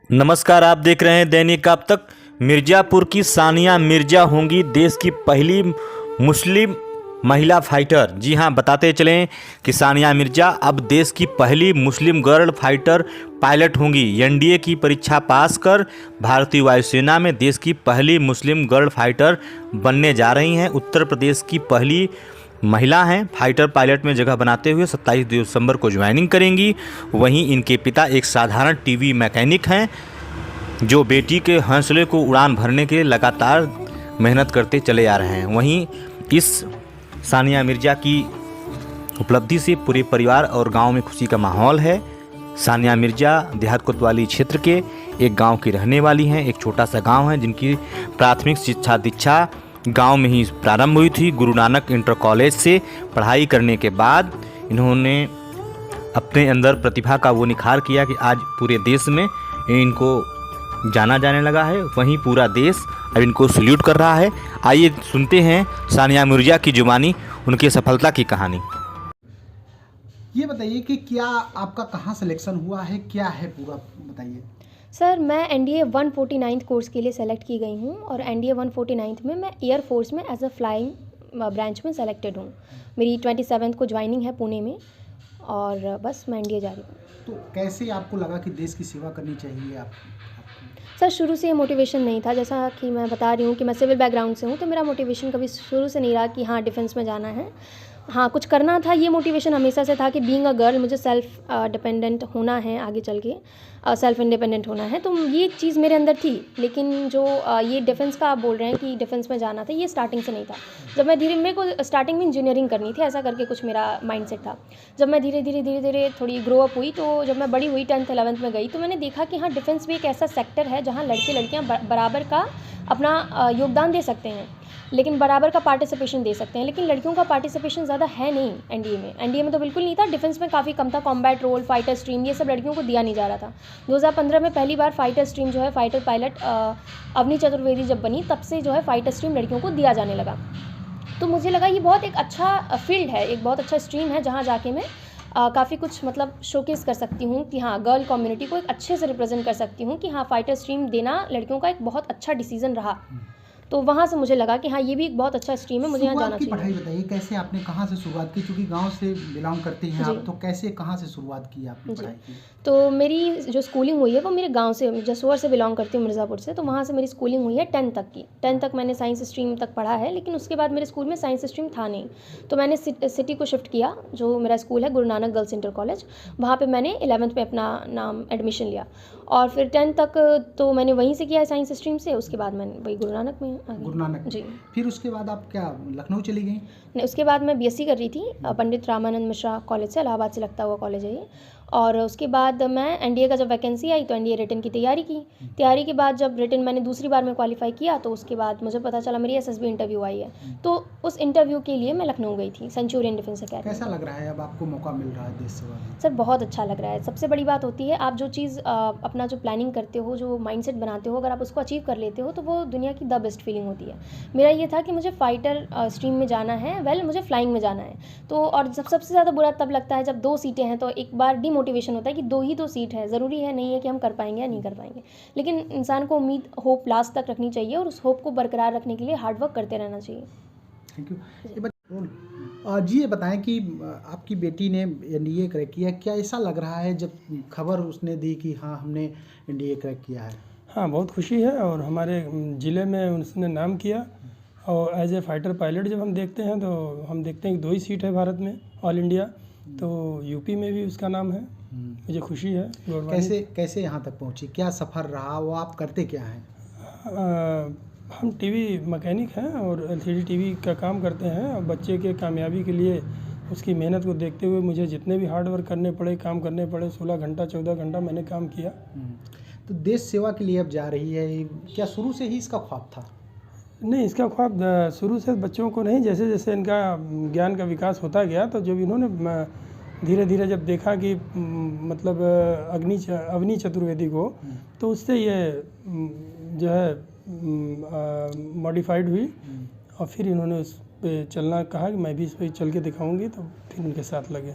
नमस्कार, आप देख रहे हैं दैनिक अब तक। मिर्ज़ापुर की सानिया मिर्ज़ा होंगी देश की पहली मुस्लिम महिला फाइटर। जी हां, बताते चलें कि सानिया मिर्ज़ा अब देश की पहली मुस्लिम गर्ल फाइटर पायलट होंगी। एनडीए की परीक्षा पास कर भारतीय वायुसेना में देश की पहली मुस्लिम गर्ल फाइटर बनने जा रही हैं। उत्तर प्रदेश की पहली महिला हैं फाइटर पायलट में जगह बनाते हुए 27 दिसंबर को ज्वाइनिंग करेंगी। वहीं इनके पिता एक साधारण टीवी मैकेनिक हैं जो बेटी के हौसले को उड़ान भरने के लिए लगातार मेहनत करते चले आ रहे हैं। वहीं इस सानिया मिर्ज़ा की उपलब्धि से पूरे परिवार और गांव में खुशी का माहौल है। सानिया मिर्ज़ा देहात कोतवाली क्षेत्र के एक गांव की रहने वाली हैं। एक छोटा सा गांव है जिनकी प्राथमिक शिक्षा दीक्षा गांव में ही प्रारंभ हुई थी। गुरु नानक इंटर कॉलेज से पढ़ाई करने के बाद इन्होंने अपने अंदर प्रतिभा का वो निखार किया कि आज पूरे देश में इनको जाना जाने लगा है। वहीं पूरा देश अब इनको सल्यूट कर रहा है। आइए सुनते हैं सानिया मिर्ज़ा की जुबानी उनकी सफलता की कहानी। ये बताइए कि क्या आपका कहाँ सिलेक्शन हुआ है, क्या है पूरा बताइए। सर, मैं एनडीए 149 कोर्स के लिए सेलेक्ट की गई हूँ और एनडीए 149 में मैं एयरफोर्स में एज अ फ्लाइंग ब्रांच में सेलेक्टेड हूँ। मेरी 27 को ज्वाइनिंग है पुणे में और बस मैं एनडीए जा रही हूँ। तो कैसे आपको लगा कि देश की सेवा करनी चाहिए सर, शुरू से ये मोटिवेशन नहीं था। जैसा कि मैं बता रही हूँ कि मैं सिविल बैकग्राउंड से हूँ, तो मेरा मोटिवेशन कभी शुरू से नहीं रहा कि हाँ डिफेंस में जाना है, हाँ कुछ करना था। ये मोटिवेशन हमेशा से था कि बीइंग अ गर्ल मुझे सेल्फ डिपेंडेंट होना है, आगे चल के सेल्फ इंडिपेंडेंट होना है। तो ये चीज़ मेरे अंदर थी। लेकिन जो ये डिफेंस का आप बोल रहे हैं कि डिफेंस में जाना था, ये स्टार्टिंग से नहीं था। जब मैं मेरे को स्टार्टिंग में इंजीनियरिंग करनी थी, ऐसा करके कुछ मेरा माइंडसेट था। जब मैं धीरे धीरे थोड़ी ग्रो अप हुई, तो जब मैं बड़ी हुई 10th 11th में गई, तो मैंने देखा कि हाँ डिफेंस भी एक ऐसा सेक्टर है जहाँ लड़के लड़कियाँ बराबर का अपना योगदान दे सकते हैं, लेकिन बराबर का पार्टिसिपेशन दे सकते हैं। लेकिन लड़कियों का पार्टिसिपेशन ज़्यादा है नहीं एनडीए में तो बिल्कुल नहीं था। डिफेंस में काफ़ी कम था। कॉम्बैट रोल, फाइटर स्ट्रीम, ये सब लड़कियों को दिया नहीं जा रहा था। 2015 में पहली बार फाइटर स्ट्रीम जो है, फाइटर पायलट अवनी चतुर्वेदी जब बनी, तब से जो है फाइटर स्ट्रीम लड़कियों को दिया जाने लगा। तो मुझे लगा ये बहुत एक अच्छा फील्ड है, एक बहुत अच्छा स्ट्रीम है जहाँ जाके मैं काफ़ी कुछ मतलब शोकेस कर सकती हूँ कि हाँ गर्ल कम्युनिटी को एक अच्छे से रिप्रेजेंट कर सकती हूँ कि हाँ फाइटर स्ट्रीम देना लड़कियों का एक बहुत अच्छा डिसीजन रहा। तो वहाँ से मुझे लगा कि हाँ ये भी एक बहुत अच्छा स्ट्रीम है, मुझे यहाँ जाना चाहिए। पढ़ाई बताइए, कैसे आपने कहाँ से शुरुआत की, क्योंकि गांव से बिलोंग करते हैं आप, तो कैसे कहाँ से शुरुआत की आपने पढ़ाई की? तो मेरी जो स्कूलिंग हुई है वो मेरे गांव से, जसोर से बिलोंग करती हूँ, मिर्ज़ापुर से। तो वहाँ से मेरी स्कूलिंग हुई है 10th तक की। 10th तक मैंने साइंस स्ट्रीम तक पढ़ा है, लेकिन उसके बाद मेरे स्कूल में साइंस स्ट्रीम था नहीं। तो मैंने सिटी को शिफ्ट किया, जो मेरा स्कूल है Guru Nanak girls inter college. वहाँ पर मैंने 11th में अपना नाम एडमिशन लिया और फिर 10th तक तो मैंने वहीं से किया है साइंस स्ट्रीम से। उसके बाद मैंने वही गुरु नानक में आ गई। गुरु नानक जी। फिर उसके बाद आप क्या लखनऊ चली गई? नहीं, उसके बाद मैं बीएससी कर रही थी पंडित रामानंद मिश्रा कॉलेज से, इलाहाबाद से लगता हुआ कॉलेज है ये। और उसके बाद मैं एनडीए का जब वैकेंसी आई तो एनडीए रिटन की तैयारी की। तैयारी के बाद जब रिटन मैंने दूसरी बार में क्वालिफाई किया, तो उसके बाद मुझे पता चला मेरी एसएसबी इंटरव्यू आई है। तो उस इंटरव्यू के लिए मैं लखनऊ गई थी, सेंचुरियन डिफेंस अकेडमी। कैसा लग रहा है अब आपको मौका मिल रहा है देश सेवा में? सर, बहुत अच्छा लग रहा है। सबसे बड़ी बात होती है आप जो चीज़ अपना जो प्लानिंग करते हो, जो माइंडसेट बनाते हो, अगर आप उसको अचीव कर लेते हो तो वो दुनिया की द बेस्ट फीलिंग होती है। मेरा ये था कि मुझे फाइटर स्ट्रीम में जाना है, मुझे फ्लाइंग में जाना है। तो और जब सबसे ज़्यादा बुरा तब लगता है जब 2 सीटें हैं, तो एक बार डिमोटिवेशन होता है कि 2 ही तो सीट है, ज़रूरी है नहीं है कि हम कर पाएंगे या नहीं कर पाएंगे। लेकिन इंसान को उम्मीद, होप लास्ट तक रखनी चाहिए और उस होप को बरकरार रखने के लिए हार्ड वर्क करते रहना चाहिए। Thank you. जी ये बताएं कि आपकी बेटी ने एनडीए क्रैक किया, क्या ऐसा लग रहा है जब खबर उसने दी कि हाँ हमने एनडीए क्रैक किया है? हाँ, बहुत खुशी है और हमारे ज़िले में उसने नाम किया। और एज ए फाइटर पायलट जब हम देखते हैं तो हम देखते हैं कि 2 ही सीट है भारत में ऑल इंडिया, तो यूपी में भी उसका नाम है। मुझे खुशी है। कैसे यहाँ तक पहुँची, क्या सफ़र रहा, वो आप करते क्या हैं? हम टीवी मैकेनिक हैं और एलसीडी टीवी का काम करते हैं। और बच्चे के कामयाबी के लिए उसकी मेहनत को देखते हुए मुझे जितने भी हार्ड वर्क करने पड़े, काम करने पड़े, 16 घंटा 14 घंटा मैंने काम किया। तो देश सेवा के लिए अब जा रही है, क्या शुरू से ही इसका ख्वाब था? नहीं, इसका ख्वाब शुरू से बच्चों को नहीं, जैसे जैसे इनका ज्ञान का विकास होता गया, तो जब इन्होंने धीरे धीरे जब देखा कि मतलब अवनी चतुर्वेदी को, तो उससे ये जो है मॉडिफाइड हुई और फिर इन्होंने उस पर चलना कहा कि मैं भी इस पर चल के दिखाऊंगी, तो फिर उनके साथ लगे।